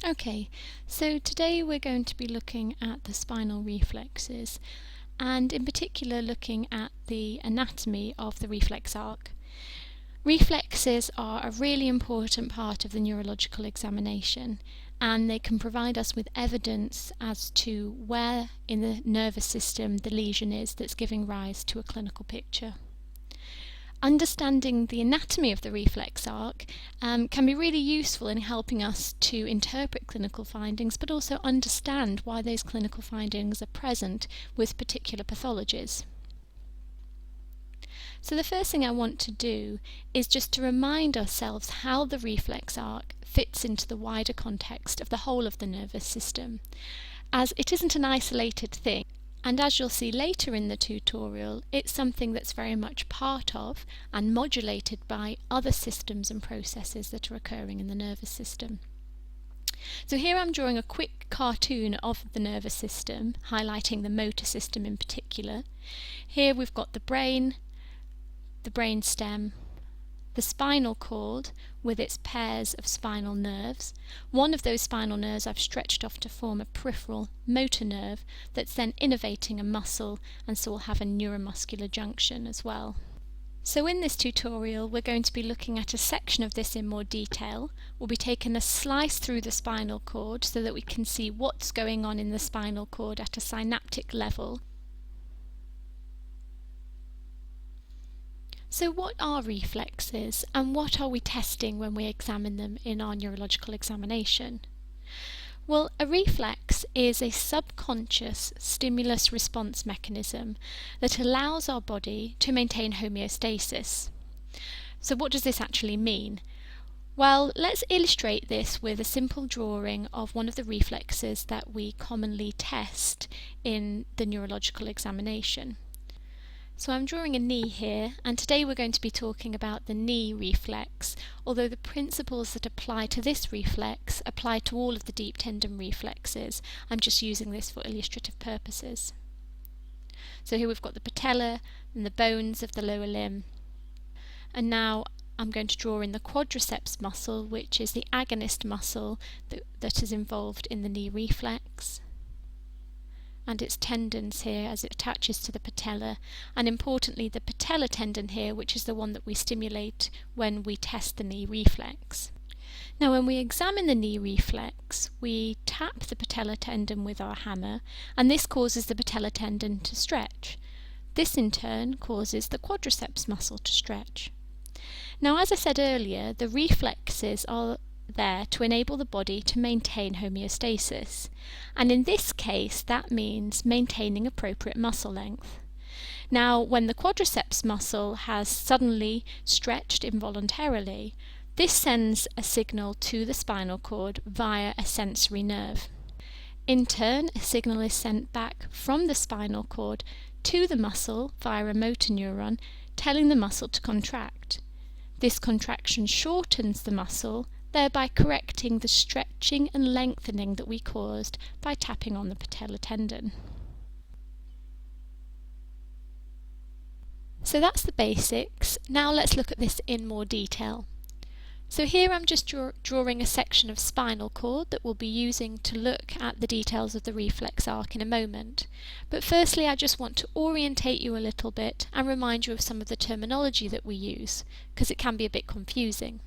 Okay, so today we're going to be looking at the spinal reflexes, and in particular looking at the anatomy of the reflex arc. Reflexes are a really important part of the neurological examination, and they can provide us with evidence as to where in the nervous system the lesion is that's giving rise to a clinical picture. Understanding the anatomy of the reflex arc can be really useful in helping us to interpret clinical findings, but also understand why those clinical findings are present with particular pathologies. So the first thing I want to do is just to remind ourselves how the reflex arc fits into the wider context of the whole of the nervous system, as it isn't an isolated thing. And as you'll see later in the tutorial, it's something that's very much part of and modulated by other systems and processes that are occurring in the nervous system. So here I'm drawing a quick cartoon of the nervous system, highlighting the motor system in particular. Here we've got the brain stem, the spinal cord with its pairs of spinal nerves. One of those spinal nerves I've stretched off to form a peripheral motor nerve that's then innervating a muscle, and so we'll have a neuromuscular junction as well. So in this tutorial we're going to be looking at a section of this in more detail. We'll be taking a slice through the spinal cord so that we can see what's going on in the spinal cord at a synaptic level. So what are reflexes, and what are we testing when we examine them in our neurological examination? Well, a reflex is a subconscious stimulus response mechanism that allows our body to maintain homeostasis. So what does this actually mean? Well, let's illustrate this with a simple drawing of one of the reflexes that we commonly test in the neurological examination. So I'm drawing a knee here, and today we're going to be talking about the knee reflex, although the principles that apply to this reflex apply to all of the deep tendon reflexes. I'm just using this for illustrative purposes. So here we've got the patella and the bones of the lower limb. And now I'm going to draw in the quadriceps muscle, which is the agonist muscle that is involved in the knee reflex, and its tendons here as it attaches to the patella, and importantly the patella tendon here, which is the one that we stimulate when we test the knee reflex. Now when we examine the knee reflex, we tap the patella tendon with our hammer, and this causes the patella tendon to stretch. This in turn causes the quadriceps muscle to stretch. Now, as I said earlier, the reflexes are there to enable the body to maintain homeostasis, and in this case that means maintaining appropriate muscle length. Now when the quadriceps muscle has suddenly stretched involuntarily, this sends a signal to the spinal cord via a sensory nerve. In turn, a signal is sent back from the spinal cord to the muscle via a motor neuron, telling the muscle to contract. This contraction shortens the muscle, thereby correcting the stretching and lengthening that we caused by tapping on the patella tendon. So that's the basics. Now let's look at this in more detail. So here I'm just drawing a section of spinal cord that we'll be using to look at the details of the reflex arc in a moment. But firstly, I just want to orientate you a little bit and remind you of some of the terminology that we use, because it can be a bit confusing.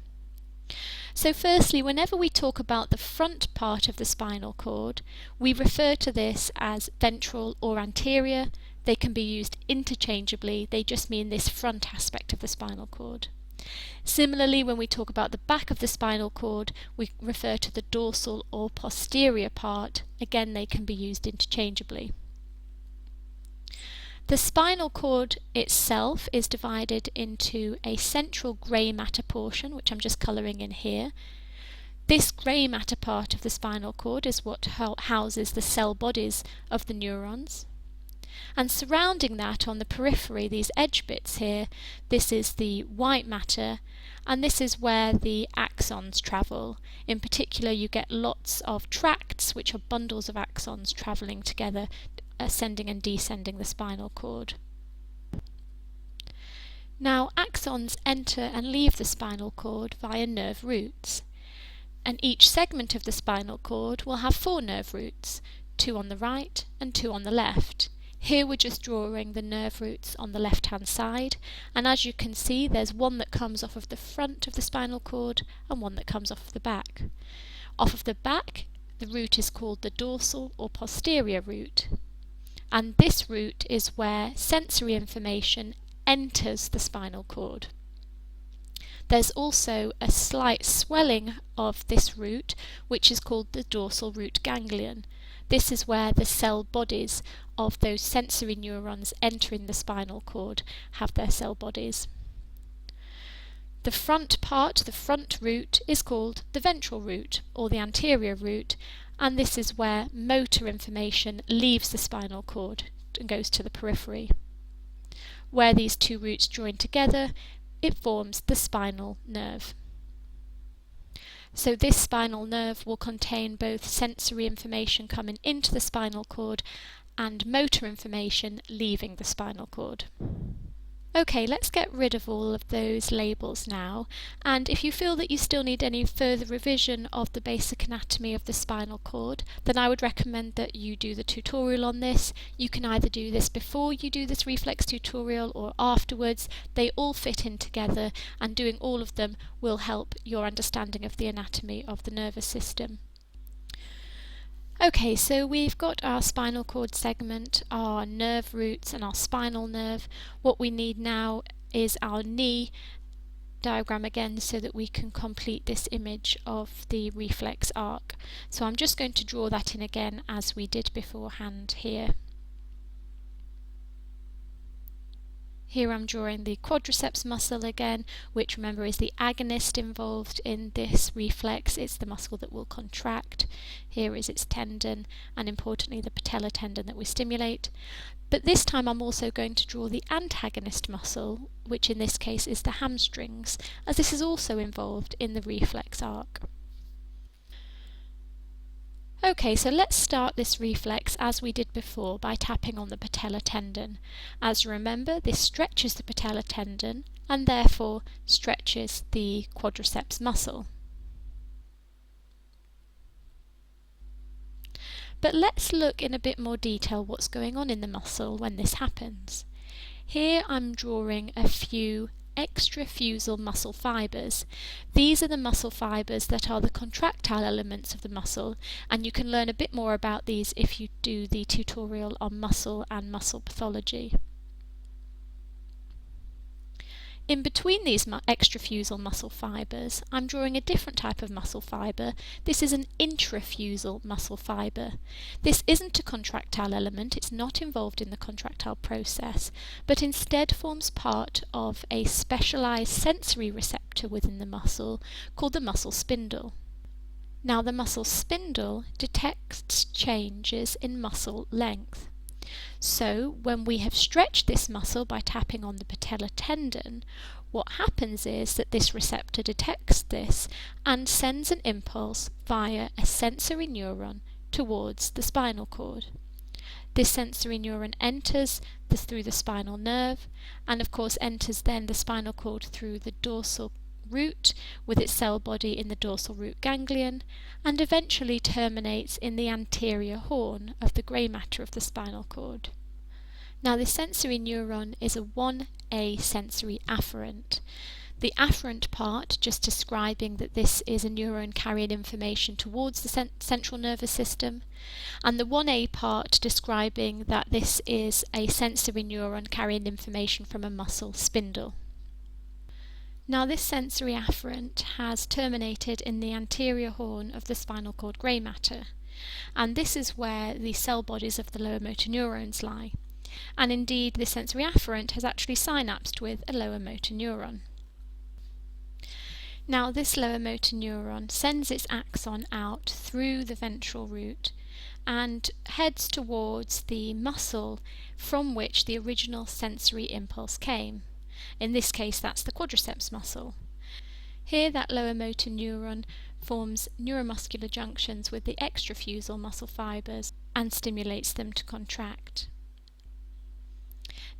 So firstly, whenever we talk about the front part of the spinal cord, we refer to this as ventral or anterior. They can be used interchangeably, they just mean this front aspect of the spinal cord. Similarly, when we talk about the back of the spinal cord, we refer to the dorsal or posterior part. Again, they can be used interchangeably. The spinal cord itself is divided into a central grey matter portion, which I'm just colouring in here. This grey matter part of the spinal cord is what houses the cell bodies of the neurons. And surrounding that on the periphery, these edge bits here, this is the white matter, and this is where the axons travel. In particular, you get lots of tracts, which are bundles of axons travelling together, ascending and descending the spinal cord. Now, axons enter and leave the spinal cord via nerve roots. And each segment of the spinal cord will have 4 nerve roots, 2 on the right and 2 on the left. Here we're just drawing the nerve roots on the left hand side, and as you can see there's one that comes off of the front of the spinal cord and one that comes off of the back. Off of the back, the root is called the dorsal or posterior root, and this root is where sensory information enters the spinal cord. There's also a slight swelling of this root, which is called the dorsal root ganglion. This is where the cell bodies of those sensory neurons entering the spinal cord have their cell bodies. The front part, the front root, is called the ventral root or the anterior root, and this is where motor information leaves the spinal cord and goes to the periphery. Where these 2 roots join together, it forms the spinal nerve. So this spinal nerve will contain both sensory information coming into the spinal cord and motor information leaving the spinal cord. Okay, let's get rid of all of those labels now, and if you feel that you still need any further revision of the basic anatomy of the spinal cord, then I would recommend that you do the tutorial on this. You can either do this before you do this reflex tutorial or afterwards. They all fit in together, and doing all of them will help your understanding of the anatomy of the nervous system. Okay, so we've got our spinal cord segment, our nerve roots and our spinal nerve. What we need now is our knee diagram again so that we can complete this image of the reflex arc. So I'm just going to draw that in again as we did beforehand here. Here I'm drawing the quadriceps muscle again, which remember is the agonist involved in this reflex. It's the muscle that will contract. Here is its tendon, and importantly the patellar tendon that we stimulate. But this time I'm also going to draw the antagonist muscle, which in this case is the hamstrings, as this is also involved in the reflex arc. Okay, so let's start this reflex as we did before by tapping on the patellar tendon. As you remember, this stretches the patellar tendon and therefore stretches the quadriceps muscle. But let's look in a bit more detail what's going on in the muscle when this happens. Here I'm drawing a few extrafusal muscle fibres. These are the muscle fibres that are the contractile elements of the muscle, and you can learn a bit more about these if you do the tutorial on muscle and muscle pathology. In between these extrafusal muscle fibres, I'm drawing a different type of muscle fibre. This is an intrafusal muscle fibre. This isn't a contractile element, it's not involved in the contractile process, but instead forms part of a specialised sensory receptor within the muscle called the muscle spindle. Now the muscle spindle detects changes in muscle length. So when we have stretched this muscle by tapping on the patellar tendon, what happens is that this receptor detects this and sends an impulse via a sensory neuron towards the spinal cord. This sensory neuron enters through the spinal nerve and of course enters then the spinal cord through the dorsal root with its cell body in the dorsal root ganglion and eventually terminates in the anterior horn of the grey matter of the spinal cord. Now this sensory neuron is a 1A sensory afferent. The afferent part just describing that this is a neuron carrying information towards the central nervous system, and the 1A part describing that this is a sensory neuron carrying information from a muscle spindle. Now this sensory afferent has terminated in the anterior horn of the spinal cord grey matter, and this is where the cell bodies of the lower motor neurons lie. And indeed this sensory afferent has actually synapsed with a lower motor neuron. Now this lower motor neuron sends its axon out through the ventral root and heads towards the muscle from which the original sensory impulse came. In this case that's the quadriceps muscle. Here that lower motor neuron forms neuromuscular junctions with the extrafusal muscle fibres and stimulates them to contract.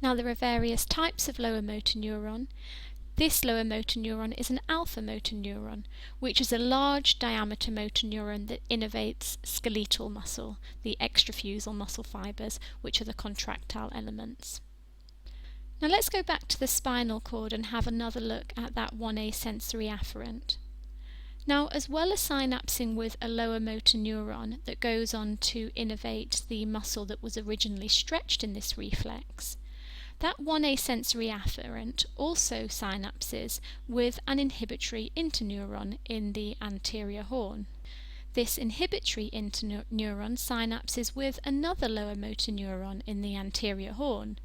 Now there are various types of lower motor neuron. This lower motor neuron is an alpha motor neuron, which is a large diameter motor neuron that innervates skeletal muscle, the extrafusal muscle fibers, which are the contractile elements. Now let's go back to the spinal cord and have another look at that 1A sensory afferent. Now, as well as synapsing with a lower motor neuron that goes on to innervate the muscle that was originally stretched in this reflex, that 1A sensory afferent also synapses with an inhibitory interneuron in the anterior horn. This inhibitory interneuron synapses with another lower motor neuron in the anterior horn.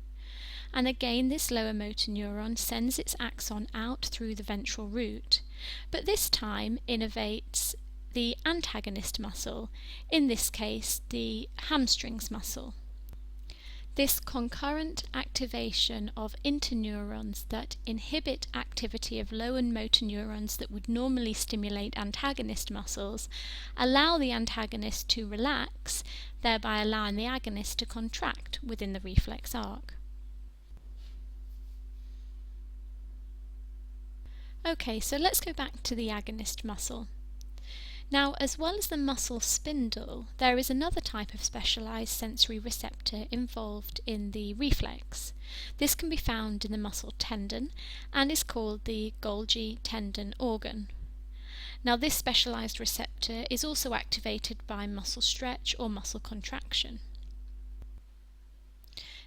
And again, this lower motor neuron sends its axon out through the ventral root, but this time innervates the antagonist muscle, in this case the hamstrings muscle. This concurrent activation of interneurons that inhibit activity of lower motor neurons that would normally stimulate antagonist muscles allow the antagonist to relax, thereby allowing the agonist to contract within the reflex arc. Okay, so let's go back to the agonist muscle. Now, as well as the muscle spindle, there is another type of specialized sensory receptor involved in the reflex. This can be found in the muscle tendon and is called the Golgi tendon organ. Now, this specialized receptor is also activated by muscle stretch or muscle contraction.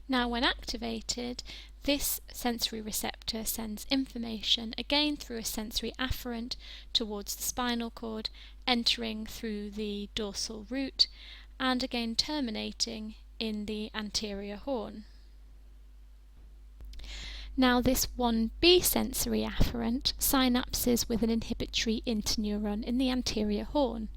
Now, when activated, this sensory receptor sends information again through a sensory afferent towards the spinal cord, entering through the dorsal root and again terminating in the anterior horn. Now, this 1B sensory afferent synapses with an inhibitory interneuron in the anterior horn.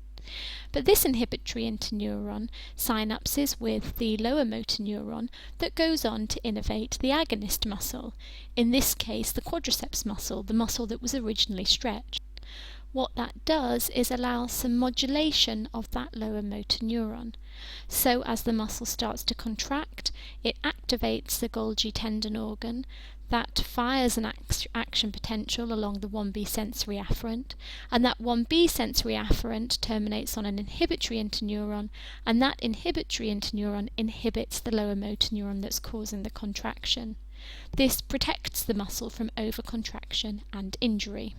But this inhibitory interneuron synapses with the lower motor neuron that goes on to innervate the agonist muscle, in this case the quadriceps muscle, the muscle that was originally stretched. What that does is allow some modulation of that lower motor neuron. So as the muscle starts to contract, it activates the Golgi tendon organ, that fires an action potential along the 1B sensory afferent, and that 1B sensory afferent terminates on an inhibitory interneuron, and that inhibitory interneuron inhibits the lower motor neuron that's causing the contraction. This protects the muscle from overcontraction and injury.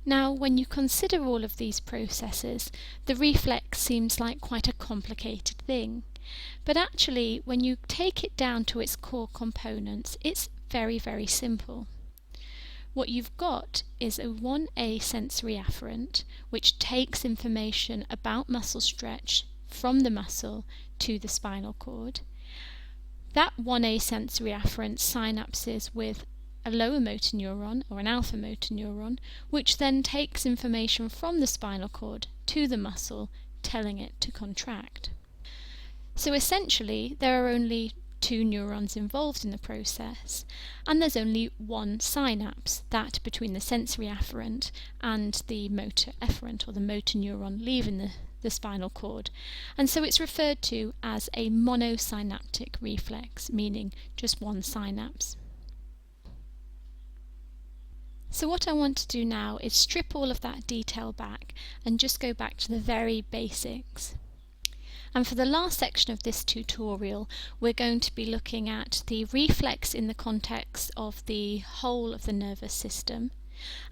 Now, when you consider all of these processes, the reflex seems like quite a complicated thing. But actually, when you take it down to its core components, it's very, very simple. What you've got is a 1A sensory afferent, which takes information about muscle stretch from the muscle to the spinal cord. That 1A sensory afferent synapses with a lower motor neuron or an alpha motor neuron, which then takes information from the spinal cord to the muscle, telling it to contract. So essentially, there are only two neurons involved in the process, and there's only one synapse, that between the sensory afferent and the motor efferent, or the motor neuron leaving the spinal cord. And so it's referred to as a monosynaptic reflex, meaning just one synapse. So what I want to do now is strip all of that detail back and just go back to the very basics. And for the last section of this tutorial, we're going to be looking at the reflex in the context of the whole of the nervous system,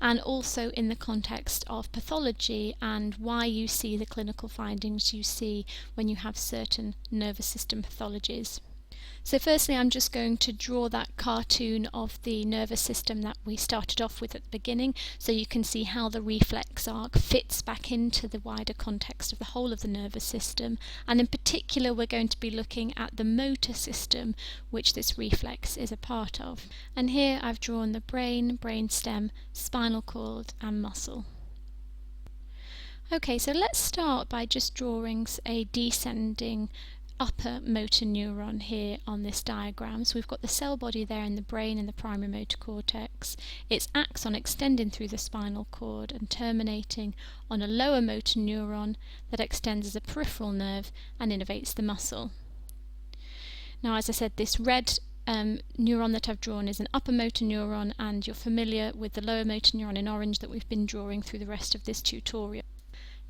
and also in the context of pathology and why you see the clinical findings you see when you have certain nervous system pathologies. So firstly, I'm just going to draw that cartoon of the nervous system that we started off with at the beginning, so you can see how the reflex arc fits back into the wider context of the whole of the nervous system. And in particular, we're going to be looking at the motor system, which this reflex is a part of. And here I've drawn the brain, brainstem, spinal cord and muscle. Okay, so let's start by just drawing a descending upper motor neuron here on this diagram. So we've got the cell body there in the brain and the primary motor cortex, its axon extending through the spinal cord and terminating on a lower motor neuron that extends as a peripheral nerve and innervates the muscle. Now, as I said, this red neuron that I've drawn is an upper motor neuron, and you're familiar with the lower motor neuron in orange that we've been drawing through the rest of this tutorial.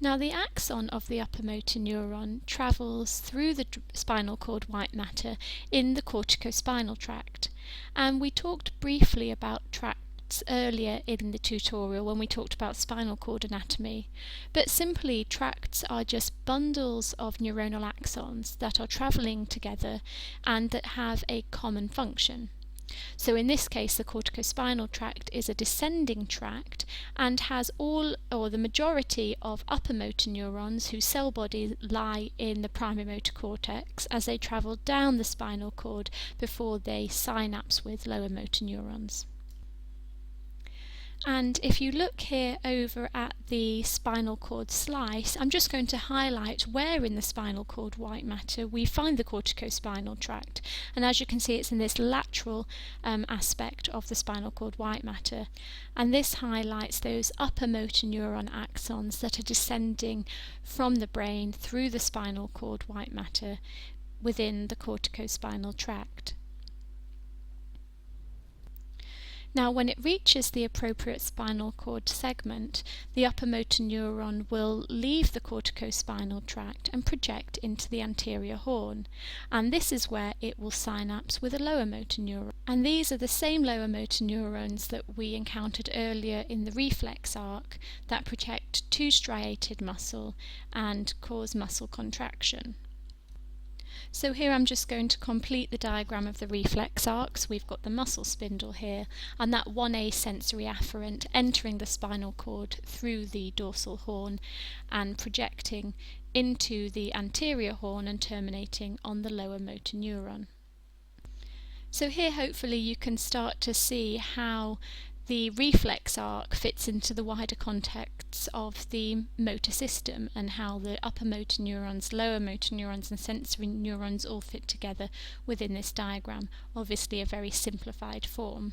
Now, the axon of the upper motor neuron travels through the spinal cord white matter in the corticospinal tract, and we talked briefly about tracts earlier in the tutorial when we talked about spinal cord anatomy. But simply, tracts are just bundles of neuronal axons that are travelling together and that have a common function. So in this case, the corticospinal tract is a descending tract and has all or the majority of upper motor neurons whose cell bodies lie in the primary motor cortex as they travel down the spinal cord before they synapse with lower motor neurons. And if you look here over at the spinal cord slice, I'm just going to highlight where in the spinal cord white matter we find the corticospinal tract. And as you can see, it's in this lateral aspect of the spinal cord white matter. And this highlights those upper motor neuron axons that are descending from the brain through the spinal cord white matter within the corticospinal tract. Now, when it reaches the appropriate spinal cord segment, the upper motor neuron will leave the corticospinal tract and project into the anterior horn, and this is where it will synapse with a lower motor neuron. And these are the same lower motor neurons that we encountered earlier in the reflex arc that protect two striated muscle and cause muscle contraction. So here I'm just going to complete the diagram of the reflex arcs. We've got the muscle spindle here and that 1A sensory afferent entering the spinal cord through the dorsal horn and projecting into the anterior horn and terminating on the lower motor neuron. So here hopefully you can start to see how the reflex arc fits into the wider context of the motor system and how the upper motor neurons, lower motor neurons and sensory neurons all fit together within this diagram, obviously a very simplified form.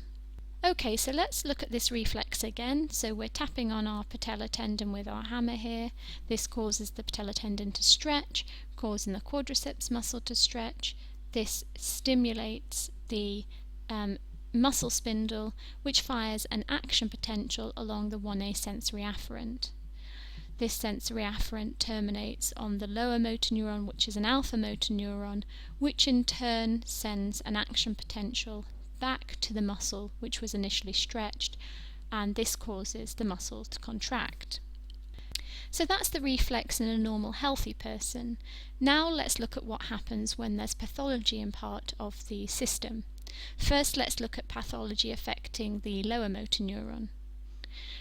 Okay, so let's look at this reflex again. So we're tapping on our patellar tendon with our hammer here. This causes the patellar tendon to stretch, causing the quadriceps muscle to stretch. This stimulates the muscle spindle, which fires an action potential along the 1A sensory afferent. This sensory afferent terminates on the lower motor neuron, which is an alpha motor neuron, which in turn sends an action potential back to the muscle which was initially stretched, and this causes the muscle to contract. So that's the reflex in a normal healthy person. Now let's look at what happens when there's pathology in part of the system. First, let's look at pathology affecting the lower motor neuron.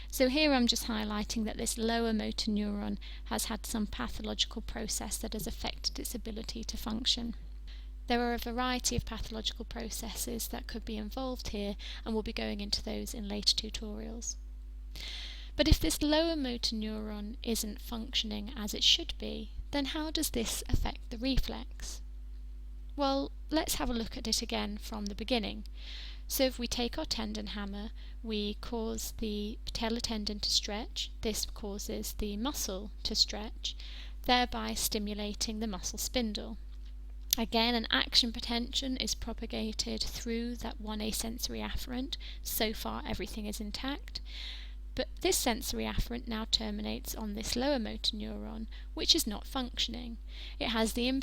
So here I'm just highlighting that this lower motor neuron has had some pathological process that has affected its ability to function. There are a variety of pathological processes that could be involved here, and we'll be going into those in later tutorials. But if this lower motor neuron isn't functioning as it should be, then how does this affect the reflex? Well, let's have a look at it again from the beginning. So if we take our tendon hammer, we cause the patellar tendon to stretch. This causes the muscle to stretch, thereby stimulating the muscle spindle. Again, an action potential is propagated through that 1A sensory afferent. So far everything is intact. But this sensory afferent now terminates on this lower motor neuron, which is not functioning. It has an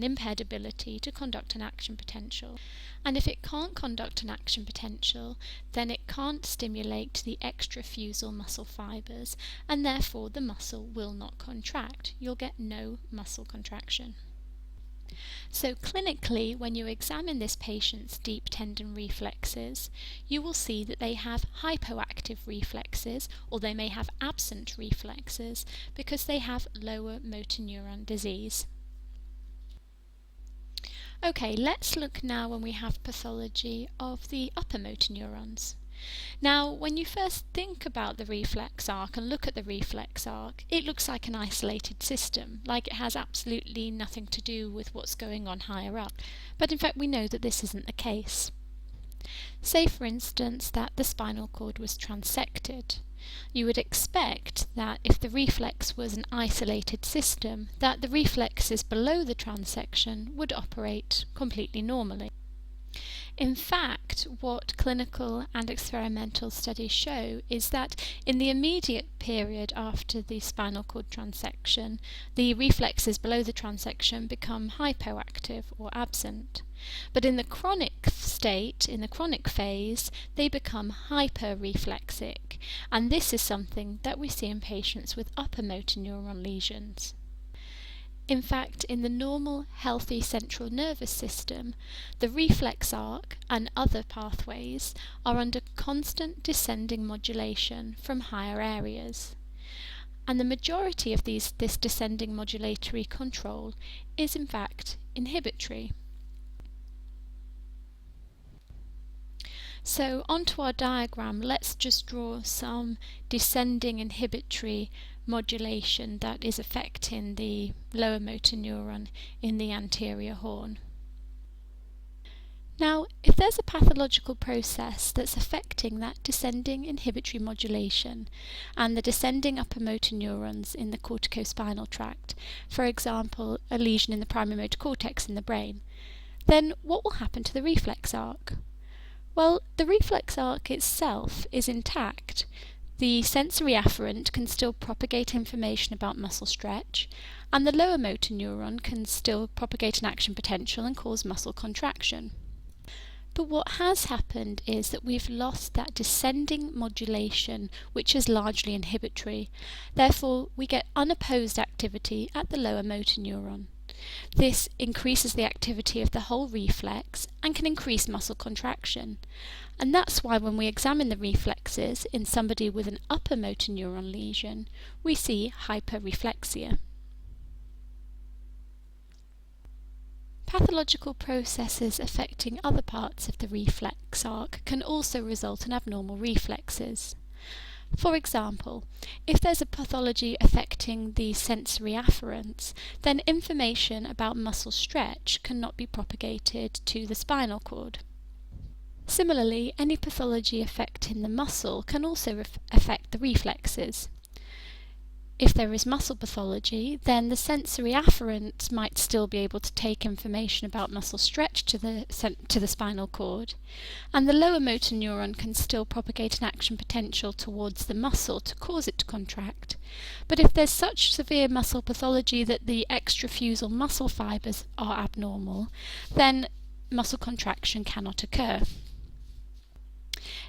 impaired ability to conduct an action potential. And if it can't conduct an action potential, then it can't stimulate the extrafusal muscle fibers, and therefore the muscle will not contract. You'll get no muscle contraction. So clinically, when you examine this patient's deep tendon reflexes, you will see that they have hypoactive reflexes, or they may have absent reflexes because they have lower motor neuron disease. Okay, let's look now when we have pathology of the upper motor neurons. Now, when you first think about the reflex arc and look at the reflex arc, it looks like an isolated system, like it has absolutely nothing to do with what's going on higher up. But in fact, we know that this isn't the case. Say, for instance, that the spinal cord was transected. You would expect that if the reflex was an isolated system, that the reflexes below the transection would operate completely normally. In fact, what clinical and experimental studies show is that in the immediate period after the spinal cord transection, the reflexes below the transection become hypoactive or absent. But in the chronic state, in the chronic phase, they become hyperreflexic, and this is something that we see in patients with upper motor neuron lesions. In fact, in the normal, healthy central nervous system, the reflex arc and other pathways are under constant descending modulation from higher areas. And the majority of this descending modulatory control is in fact inhibitory. So onto our diagram, let's just draw some descending inhibitory modulation that is affecting the lower motor neuron in the anterior horn. Now, if there's a pathological process that's affecting that descending inhibitory modulation and the descending upper motor neurons in the corticospinal tract, for example, a lesion in the primary motor cortex in the brain, then what will happen to the reflex arc? Well, the reflex arc itself is intact. The sensory afferent can still propagate information about muscle stretch, and the lower motor neuron can still propagate an action potential and cause muscle contraction. But what has happened is that we've lost that descending modulation, which is largely inhibitory. Therefore, we get unopposed activity at the lower motor neuron. This increases the activity of the whole reflex and can increase muscle contraction. And that's why when we examine the reflexes in somebody with an upper motor neuron lesion, we see hyperreflexia. Pathological processes affecting other parts of the reflex arc can also result in abnormal reflexes. For example, if there's a pathology affecting the sensory afferents, then information about muscle stretch cannot be propagated to the spinal cord. Similarly, any pathology affecting the muscle can also affect the reflexes. If there is muscle pathology, then the sensory afferent might still be able to take information about muscle stretch to the spinal cord, and the lower motor neuron can still propagate an action potential towards the muscle to cause it to contract. But if there's such severe muscle pathology that the extrafusal muscle fibers are abnormal, then muscle contraction cannot occur.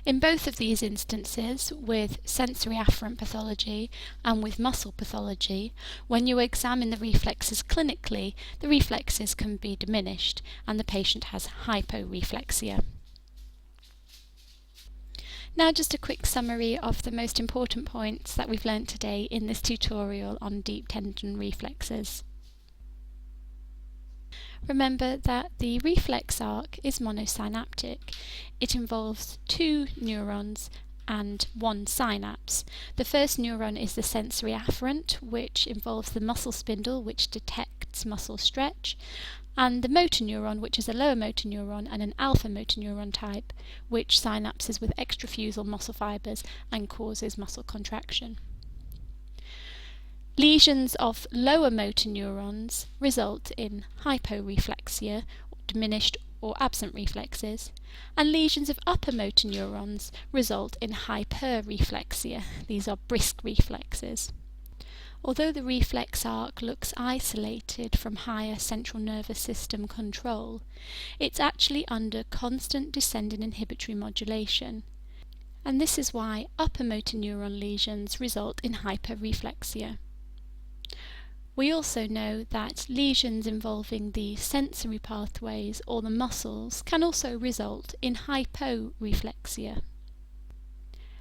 In both of these instances, with sensory afferent pathology and with muscle pathology, when you examine the reflexes clinically, the reflexes can be diminished and the patient has hyporeflexia. Now just a quick summary of the most important points that we've learnt today in this tutorial on deep tendon reflexes. Remember that the reflex arc is monosynaptic. It involves two neurons and one synapse. The first neuron is the sensory afferent, which involves the muscle spindle, which detects muscle stretch, and the motor neuron, which is a lower motor neuron and an alpha motor neuron type, which synapses with extrafusal muscle fibers and causes muscle contraction. Lesions of lower motor neurons result in hyporeflexia, diminished or absent reflexes, and lesions of upper motor neurons result in hyperreflexia. These are brisk reflexes. Although the reflex arc looks isolated from higher central nervous system control, it's actually under constant descending inhibitory modulation, and this is why upper motor neuron lesions result in hyperreflexia. We also know that lesions involving the sensory pathways or the muscles can also result in hyporeflexia.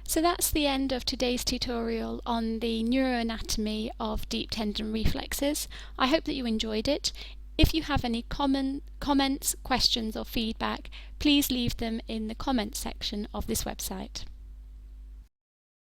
So that's the end of today's tutorial on the neuroanatomy of deep tendon reflexes. I hope that you enjoyed it. If you have any comments, questions or feedback, please leave them in the comments section of this website.